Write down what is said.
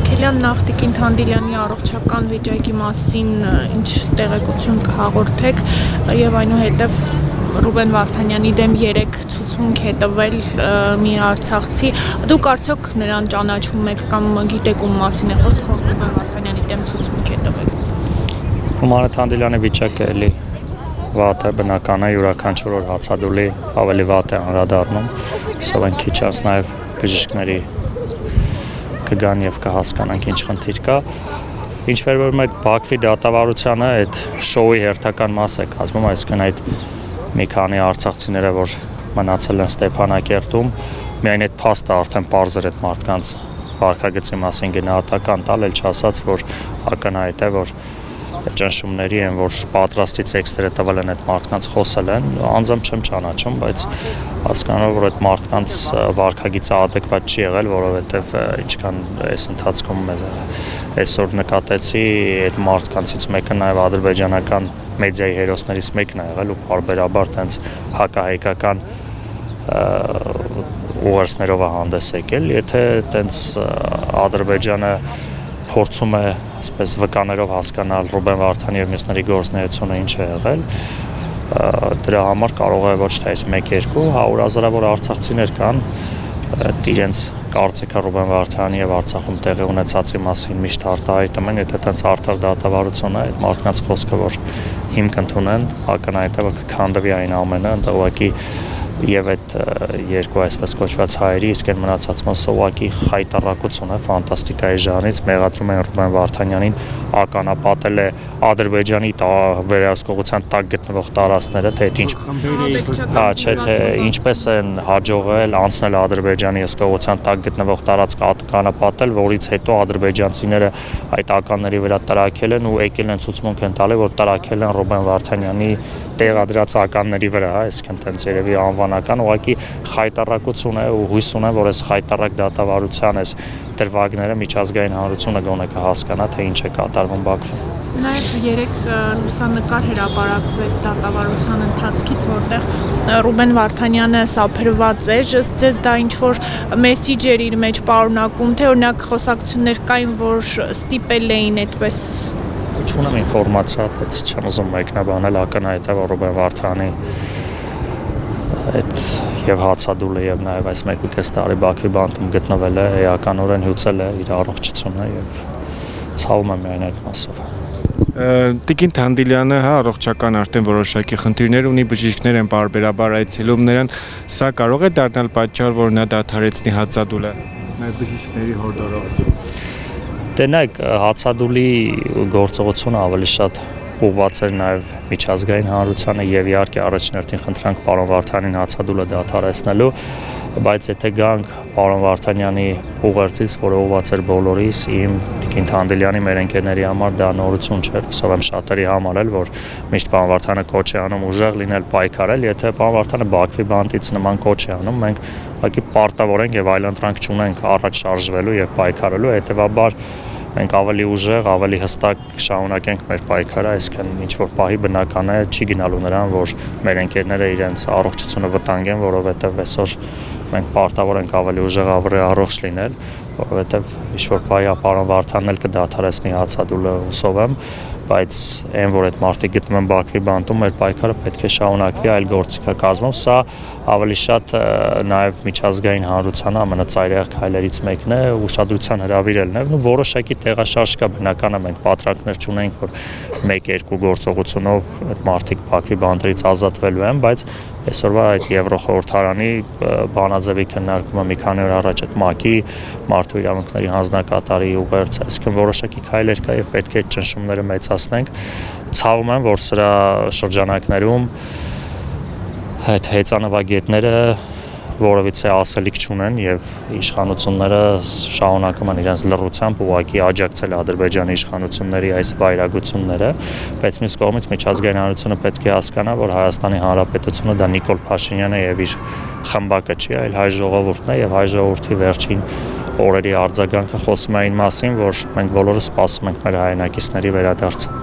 Սարգսակյան Տիկին Թանդիլյանի առողջական վիճակի մասին ինչ տեղեկություն կհաղորդեք եւ այնուհետեւ Ռուբեն Վարդանյանի դեմ 3 ցուցմունք է տվել մի արցախցի։ Դուք արդյոք նրան ճանաչում եք կամ գիտեք ում մասին է խոսքը, որ Ռուբեն Վարդանյանի դեմ ցուցմունք է տվել։ Ռուբեն Թանդիլյանի վիճակը էլի վատ է, բնական է, յուրաքանչյուր օր հացադուլի ավելի վատ է անդրադառնում, սով են քիչ անց նաև բժիշկների կգան եւ կհասկանանք ինչ խնդիր կա։ Ինչ վերաբերում է Բաքվի դատավարությանը, այդ շոուի հերթական մաս է կազմում, այսինքն այդ մի քանի արցախցիները, որ մնացել են Ստեփանակերտում, միայն այդ փաստը արդեն պարզ էր այդ մարդկանց վարքագծի մասին գնահատական տալ, էլ չասած, որ ակնհայտ է, որ ճնշումների են, որ պատրաստի տեքստերը տվել են այդ մարդկանց խոսել են, անձամբ չեմ ճանաչում, բայց հասկանալով, որ այդ մարդկանց վարքագիծը adekvat չի եղել, որովհետև ինչքան այս ընթացքում այսօր նկատեցի, այդ մարդկանցից մեկը նաև ադրբեջանական մեդիայի հերոսներից մեկն է եղել ու բարբերաբար տենց հակահայկական ուղերձներով է հանդես եկել, եթե տենց Ադրբեջանը փորձում է այսպես վկաներով հասկանալ Ռուբեն Վարդանի եւ մյուսների գործունեությունը ինչ է եղել, դրա համար կարող է ոչ թե այս 1-2 100,000-ավոր արցախցիներ կան, իրենց կարծիքը Ռուբեն Վարդանի եւ Արցախում տեղի ունեցածի մասին միշտ արտահայտում են, եթե այդպես արդար դատավարություն է, այդ մարդկանց խոսքը որ հիմք ընդունեն, ակնհայտ է որ կքանդվի այն ամենը, ընդ ուղղակի եւ այդ երկու այսպես կոչված հայերի, իսկ այն մնացած մասը ուղղակի խայտառակություն է ֆանտաստիկայի ժանրից, մեղադրում են Ռուբեն Վարդանյանին ականապատել է Ադրբեջանի վերահսկողության տակ գտնվող տարածքները, թե ինչ չէ, թե ինչպես են հաջողել անցնել Ադրբեջանի հսկողության տակ գտնվող տարածք ականապատել, որից հետո ադրբեջանցիները այդ ականների վրա տրաքել են ու եկել են ցուցմունք են տալի, որ տրաքել են Ռուբեն Վարդանյանի տեղադրած ականների վրա, այսինքն տենց երևի անվանական ուղղակի խայտառակություն է ու հույս ունեմ, որ այս խայտառակ դատավարության այս դրվագները միջազգային հանրությունը գոնե կհասկանա, թե ինչ է կատարվում Բաքվում։ Նաև 3 լուսանկար հրապարակվեց դատավարության ընթացքից, որտեղ Ռուբեն Վարդանյանը սափրված էր, ըստ ձեզ դա ինչ-որ մեսիջ էր իր մեջ պարունակում, թե օրինակ խոսակցություններ կային, որ ստիպել էին այդպես։ Չունեմ ինֆորմացիա, բայց չեմ ուզում մեկնաբանել, ակնհայտ է, որ Ռուբեն Վարդանի այդ եւ հացադուլը եւ նաեւ այս 1.5 տարի Բաքվի բանտում գտնվել է, էականորեն հյուծել է իր առողջությունը եւ ցավում եմ միայն այդ մասով։ Տիկին Թանդիլյանը առողջական արդեն որոշակի խնդիրներ ունի, բժիշկներ են բարբերաբար այցելում նրան, սա կարող է դառնալ պատճառ, որ նա դադարեցնի հացադուլը, նաեւ բժիշկների հորդորով։ Դենակ հացադուլի գործողությունը ավելի շատ ուղղված էր նաև միջազգային հանրությանը եւ իհարկե առաջնորդին խնդրանք պարոն Վարդանին հացադուլը դադարեցնելու, բայց եթե գանք պարոն Վարդանյանի ուղերձից, որը ուղղված էր բոլորիս, իմ Տիկին Թանդիլյանի մեր ընկերների համար դա նորություն չէր, հուսով եմ շատերի համար էլ, որ միշտ պարոն Վարդանը կոչ է անում ուժեղ լինել, պայքարել, եթե պարոն Վարդանը Բաքվի բանտից նման կոչ է անում, մենք ուղղակի պարտավոր ենք եւ այլընտրանք չունենք առաջ շարժվելու եւ պայքարելու, հետեւաբար մենք ավելի ուժեղ, ավելի հստակ շարունակենք մեր պայքարը, այսինքն ինչ-որ պահի բնական է չի գնալու նրան, որ մեր ընկերները իրենց առողջությունը վտանգեն, որովհետև այսօր մենք պարտավոր ենք ավելի ուժեղ, ավելի առողջ լինել, որովհետև ինչ-որ պահի պարոն Վարդանն էլ կդադարեցնի հացադուլը, հուսով եմ, բայց այն, որ այդ մարդիկ գտնում են Բաքվի բանտում, մեր պայքարը պետք է շարունակվի այլ գործիքա կազմով, սա ավելի շատ նաև միջազգային հանրությանը ամենածայրահեղ քայլերից մեկն է, ուշադրության հրավիրելն է, ու որոշակի տեղաշարժ կա, բնական է, մենք պատրանքներ չունենք, որ 1-2 գործողությունով այդ մարդիկ Բաքվի բանտերից ազատվելու են, բայց այսօրվա այդ Եվրոխորհրդարանի բանաձևի քննարկումը մի քանի օր առաջ այդ ՄԱԿ-ի մարդու իրավունքների հանձնակատարի ուղերձ, այսինքն որոշակի քայլեր կա եւ պետք է ճնշումները մեծացնենք։ Ցավում եմ, որ սրա շրջանակներում այդ հեծանվագետները որովիցե ասելիք չունեն եւ իշխանությունները շարունակում են իրենց լռությամբ ուղղակի աջակցել Ադրբեջանի իշխանությունների այս վայրագությունները, բայց մյուս կողմից միջազգային հանրությունը պետք է հասկանա, որ Հայաստանի Հանրապետությունը դա Նիկոլ Փաշինյանը եւ իր խմբակը չի, այլ հայ ժողովուրդն է եւ հայ ժողովրդի վերջին օրերի արձագանքը խոսում է այն մասին, որ մենք բոլորը սպասում ենք մեր հայրենակիցների վերադարձը։